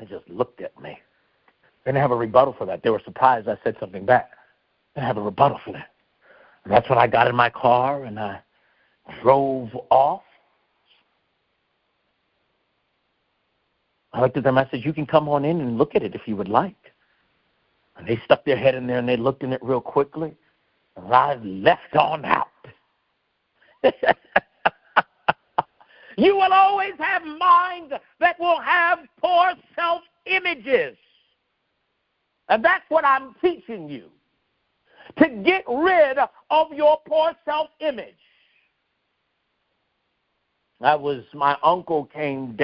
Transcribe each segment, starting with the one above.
They just looked at me. They didn't have a rebuttal for that. They were surprised I said something back. They didn't have a rebuttal for that. And that's when I got in my car and I drove off. I looked at them. I said, you can come on in and look at it if you would like. And they stuck their head in there and they looked in it real quickly. And I left on out. You will always have minds that will have poor self-images. And that's what I'm teaching you. To get rid of your poor self-image. My uncle came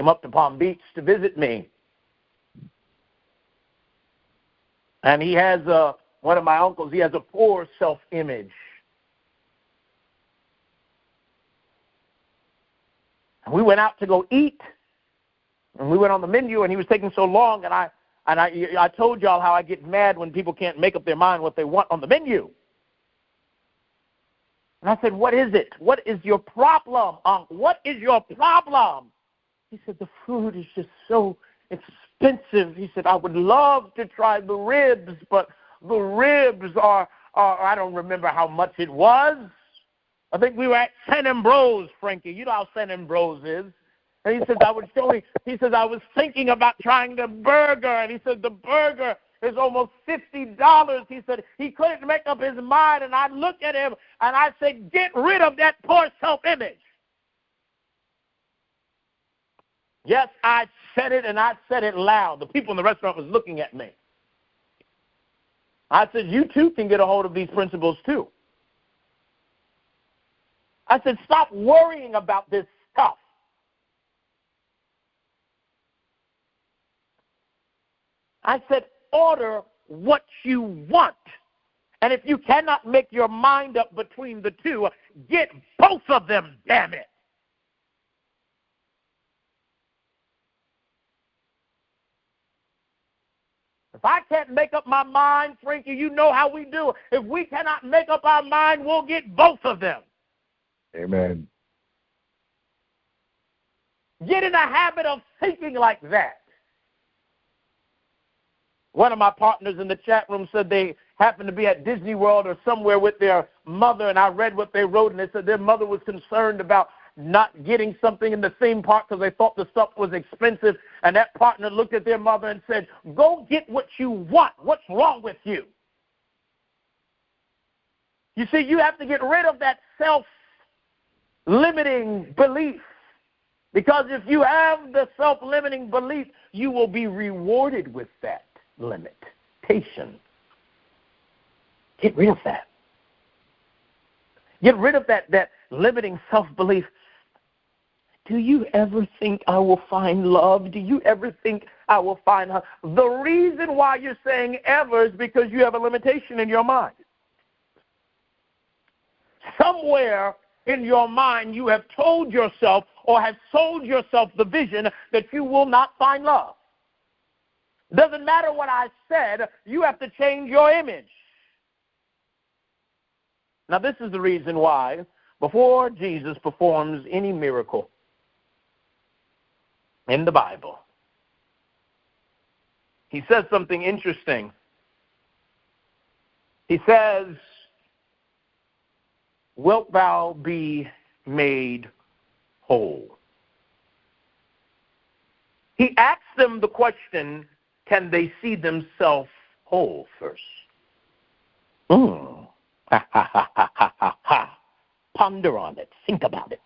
up to Palm Beach to visit me. And he has one of my uncles, he has a poor self-image. And we went out to go eat, and we went on the menu, and he was taking so long, and I told y'all how I get mad when people can't make up their mind what they want on the menu. And I said, what is it? What is your problem, Uncle? What is your problem? He said, the food is just so expensive. He said, I would love to try the ribs, but the ribs are I don't remember how much it was. I think we were at San Ambrose, Frankie. You know how San Ambrose is. And he says, I was thinking about trying the burger. And he said, the burger is almost $50. He said, he couldn't make up his mind. And I looked at him and I said, get rid of that poor self-image. Yes, I said it, and I said it loud. The people in the restaurant was looking at me. I said, you too can get a hold of these principles too. I said, stop worrying about this stuff. I said, order what you want. And if you cannot make your mind up between the two, get both of them, damn it. If I can't make up my mind, Frankie, you know how we do. If we cannot make up our mind, we'll get both of them. Amen. Get in a habit of thinking like that. One of my partners in the chat room said they happened to be at Disney World or somewhere with their mother, and I read what they wrote, and they said their mother was concerned about not getting something in the theme park because they thought the stuff was expensive, and that partner looked at their mother and said, go get what you want. What's wrong with you? You see, you have to get rid of that self-limiting belief, because if you have the self-limiting belief, you will be rewarded with that limitation. Get rid of that. Get rid of that limiting self-belief. Do you ever think I will find love? Do you ever think I will find her? The reason why you're saying ever is because you have a limitation in your mind. Somewhere in your mind you have told yourself or have sold yourself the vision that you will not find love. Doesn't matter what I said, you have to change your image. Now, this is the reason why, before Jesus performs any miracle in the Bible, he says something interesting. He says, wilt thou be made whole? He asks them the question, can they see themselves whole first? Ha, ha, ha, ha, ha, ha, ha. Ponder on it. Think about it.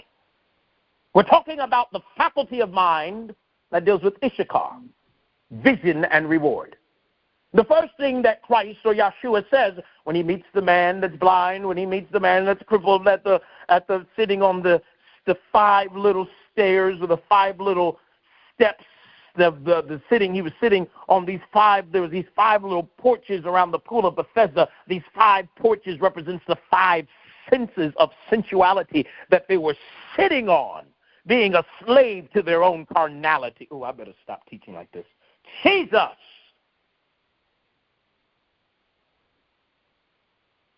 We're talking about the faculty of mind that deals with Issachar, vision and reward. The first thing that Christ or Yeshua says when he meets the man that's blind, when he meets the man that's crippled at the sitting on the 5 little stairs or the 5 little steps, the sitting, he was sitting on there was these 5 little porches around the pool of Bethesda. These 5 porches represents the 5 senses of sensuality that they were sitting on, being a slave to their own carnality. Oh, I better stop teaching like this. Jesus!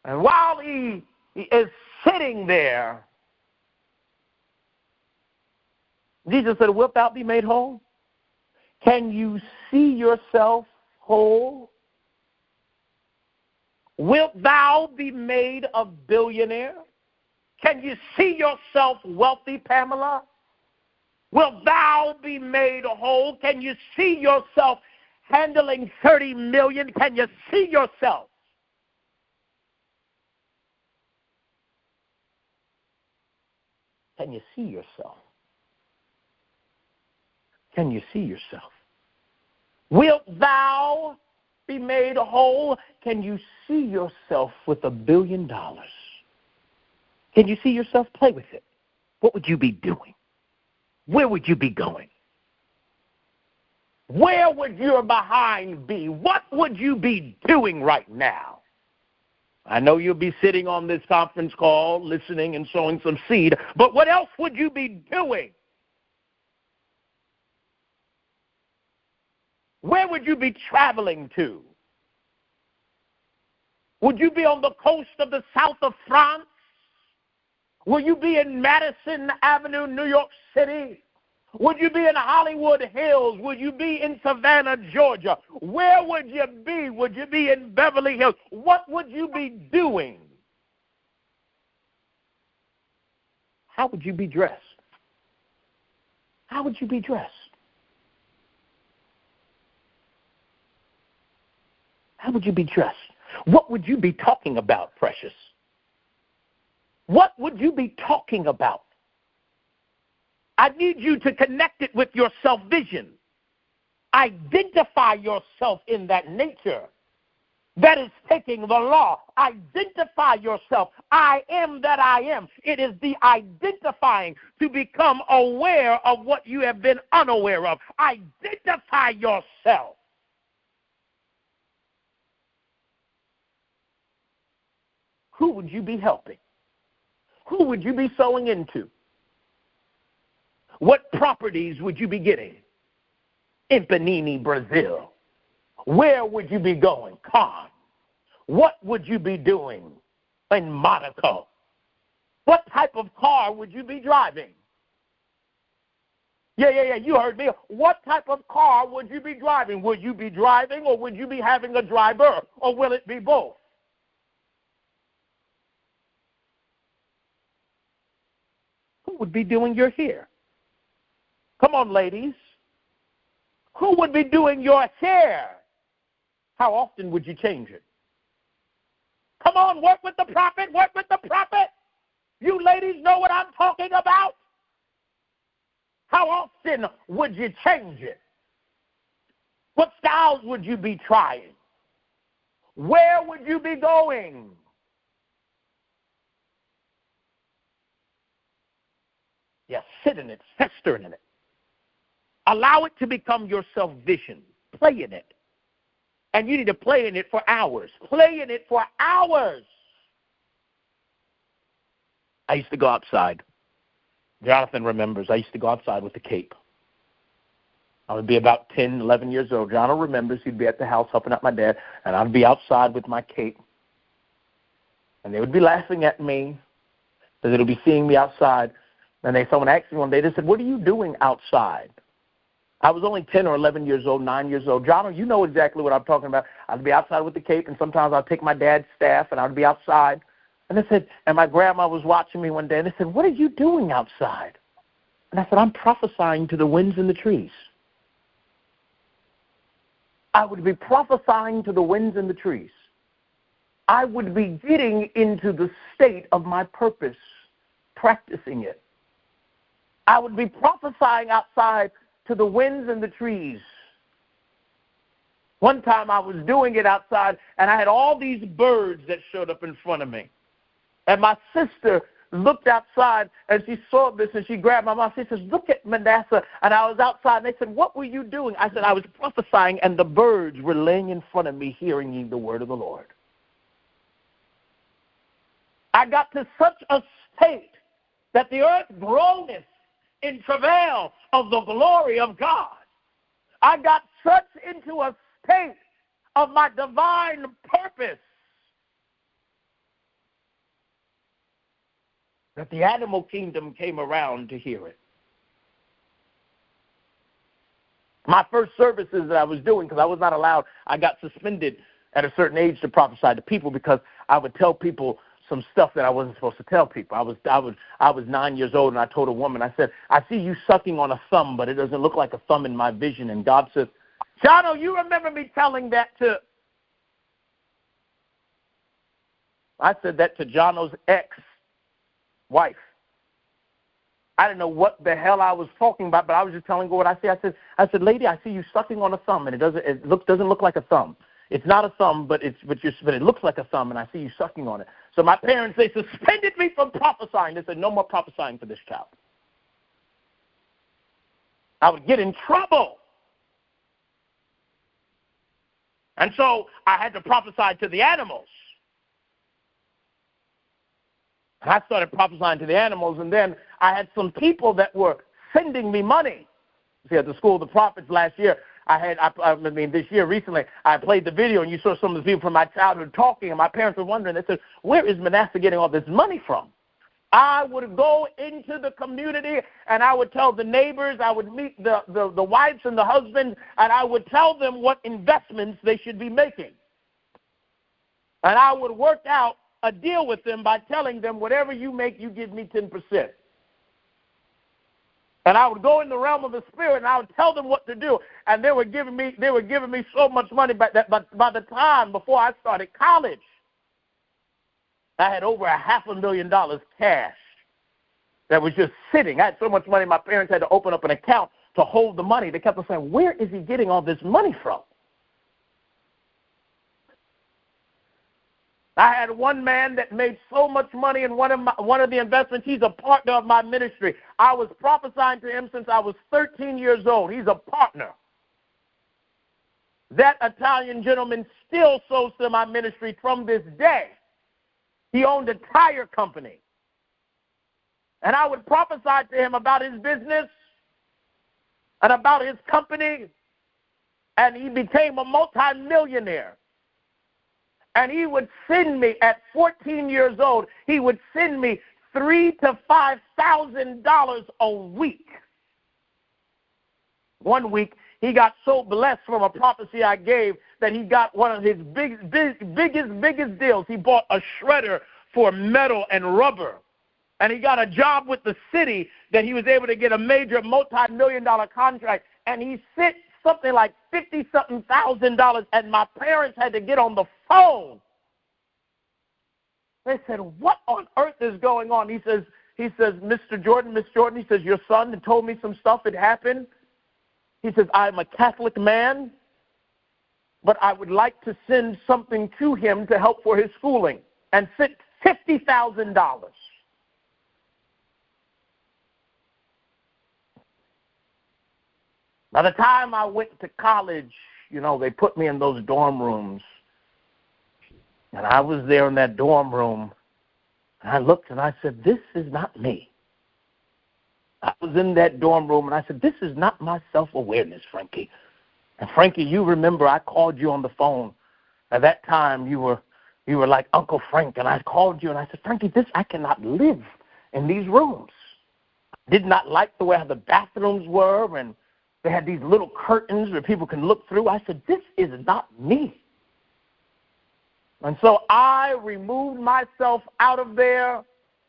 And while he is sitting there, Jesus said, wilt thou be made whole? Can you see yourself whole? Wilt thou be made a billionaire? Can you see yourself wealthy, Pamela? Wilt thou be made whole? Can you see yourself handling 30 million? Can you see yourself? Can you see yourself? Can you see yourself? Wilt thou be made whole? Can you see yourself with $1 billion? Can you see yourself? Play with it. What would you be doing? Where would you be going? Where would your behind be? What would you be doing right now? I know you'll be sitting on this conference call, listening and sowing some seed, but what else would you be doing? Where would you be traveling to? Would you be on the coast of the south of France? Will you be in Madison Avenue, New York City? Would you be in Hollywood Hills? Would you be in Savannah, Georgia? Where would you be? Would you be in Beverly Hills? What would you be doing? How would you be dressed? How would you be dressed? How would you be dressed? What would you be talking about, precious? What would you be talking about? I need you to connect it with your self-vision. Identify yourself in that nature. That is taking the law. Identify yourself. I am that I am. It is the identifying to become aware of what you have been unaware of. Identify yourself. Who would you be helping? Who would you be sowing into? What properties would you be getting? In Panini, Brazil. Where would you be going? Cannes. What would you be doing in Monaco? What type of car would you be driving? Yeah, you heard me. What type of car would you be driving? Would you be driving or would you be having a driver? Or will it be both? Who would be doing your hair? Come on, ladies. Who would be doing your hair? How often would you change it? Come on, work with the prophet, work with the prophet. You ladies know what I'm talking about. How often would you change it? What styles would you be trying? Where would you be going? Yeah, sit in it, fester in it. Allow it to become your self-vision. Play in it. And you need to play in it for hours. Play in it for hours. I used to go outside. Jonathan remembers. I used to go outside with the cape. I would be about 10, 11 years old. Jonathan remembers. He'd be at the house helping out my dad, and I'd be outside with my cape. And they would be laughing at me because they would be seeing me outside. And someone asked me one day, they said, "What are you doing outside?" I was only 10 or 11 years old, 9 years old. John, you know exactly what I'm talking about. I'd be outside with the cape, and sometimes I'd take my dad's staff, and I'd be outside. And they said, and my grandma was watching me one day, and they said, "What are you doing outside?" And I said, "I'm prophesying to the winds and the trees." I would be prophesying to the winds and the trees. I would be getting into the state of my purpose, practicing it. I would be prophesying outside to the winds and the trees. One time I was doing it outside, and I had all these birds that showed up in front of me. And my sister looked outside, and she saw this, and she grabbed my mom. She says, "Look at Manasseh." And I was outside, and they said, "What were you doing?" I said, "I was prophesying, and the birds were laying in front of me, hearing the word of the Lord." I got to such a state that the earth groaneth in travail of the glory of God. I got such into a state of my divine purpose that the animal kingdom came around to hear it. My first services that I was doing, because I was not allowed, I got suspended at a certain age to prophesy to people because I would tell people some stuff that I wasn't supposed to tell people. I was 9 years old, and I told a woman, I said, I see you sucking on a thumb, but it doesn't look like a thumb in my vision. And God said, Jono, you remember me telling that to... I said that to Jono's ex-wife. I didn't know what the hell I was talking about, but I was just telling her what I see. I said, lady, I see you sucking on a thumb, and it doesn't look like a thumb. It's not a thumb, but it looks like a thumb, and I see you sucking on it. So my parents, they suspended me from prophesying. They said, no more prophesying for this child. I would get in trouble. And so I had to prophesy to the animals. And I started prophesying to the animals, and then I had some people that were sending me money. See, at the School of the Prophets last year, this year recently, I played the video, and you saw some of the people from my childhood talking, and my parents were wondering. They said, where is Manasseh getting all this money from? I would go into the community, and I would tell the neighbors, I would meet the wives and the husbands, and I would tell them what investments they should be making. And I would work out a deal with them by telling them, whatever you make, you give me 10%. And I would go in the realm of the spirit, and I would tell them what to do. And they were giving me so much money. But by the time before I started college, I had over $500,000 cash that was just sitting. I had so much money, my parents had to open up an account to hold the money. They kept on saying, where is he getting all this money from? I had one man that made so much money in one of the investments. He's a partner of my ministry. I was prophesying to him since I was 13 years old. He's a partner. That Italian gentleman still sows to my ministry from this day. He owned a tire company. And I would prophesy to him about his business and about his company, and he became a multimillionaire. And he would send me, at 14 years old, he would send me $3,000 to $5,000 a week. One week, he got so blessed from a prophecy I gave that he got one of his biggest deals. He bought a shredder for metal and rubber. And he got a job with the city that he was able to get a major multi-million-dollar contract. And he sent something like $50-something thousand, and my parents had to get on the phone. They said, what on earth is going on? He says, Mr. Jordan, Miss Jordan, he says, your son had told me some stuff had happened. He says, I'm a Catholic man, but I would like to send something to him to help for his schooling, and sent $50,000. By the time I went to college, they put me in those dorm rooms. And I was there in that dorm room. And I looked and I said, this is not me. I was in that dorm room and I said, this is not my self-awareness, Frankie. And Frankie, you remember I called you on the phone. At that time, you were like Uncle Frank. And I called you and I said, Frankie, I cannot live in these rooms. I did not like the way the bathrooms were, and they had these little curtains where people can look through. I said, this is not me. And so I removed myself out of there.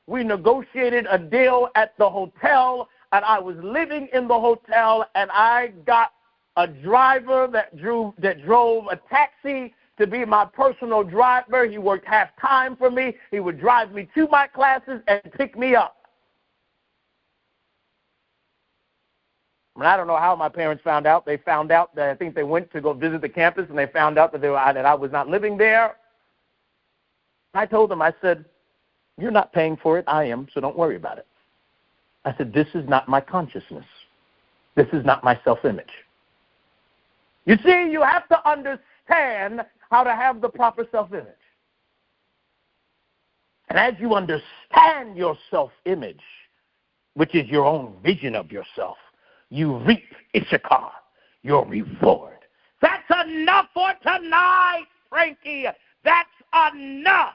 We negotiated a deal at the hotel, and I was living in the hotel, and I got a driver that drove a taxi to be my personal driver. He worked half-time for me. He would drive me to my classes and pick me up. I don't know how my parents found out. They found out that I think they went to go visit the campus, and they found out that I was not living there. I told them, I said, you're not paying for it. I am, so don't worry about it. I said, this is not my consciousness. This is not my self-image. You see, you have to understand how to have the proper self-image. And as you understand your self-image, which is your own vision of yourself, you reap Issachar, your reward. That's enough for tonight, Frankie. That's enough.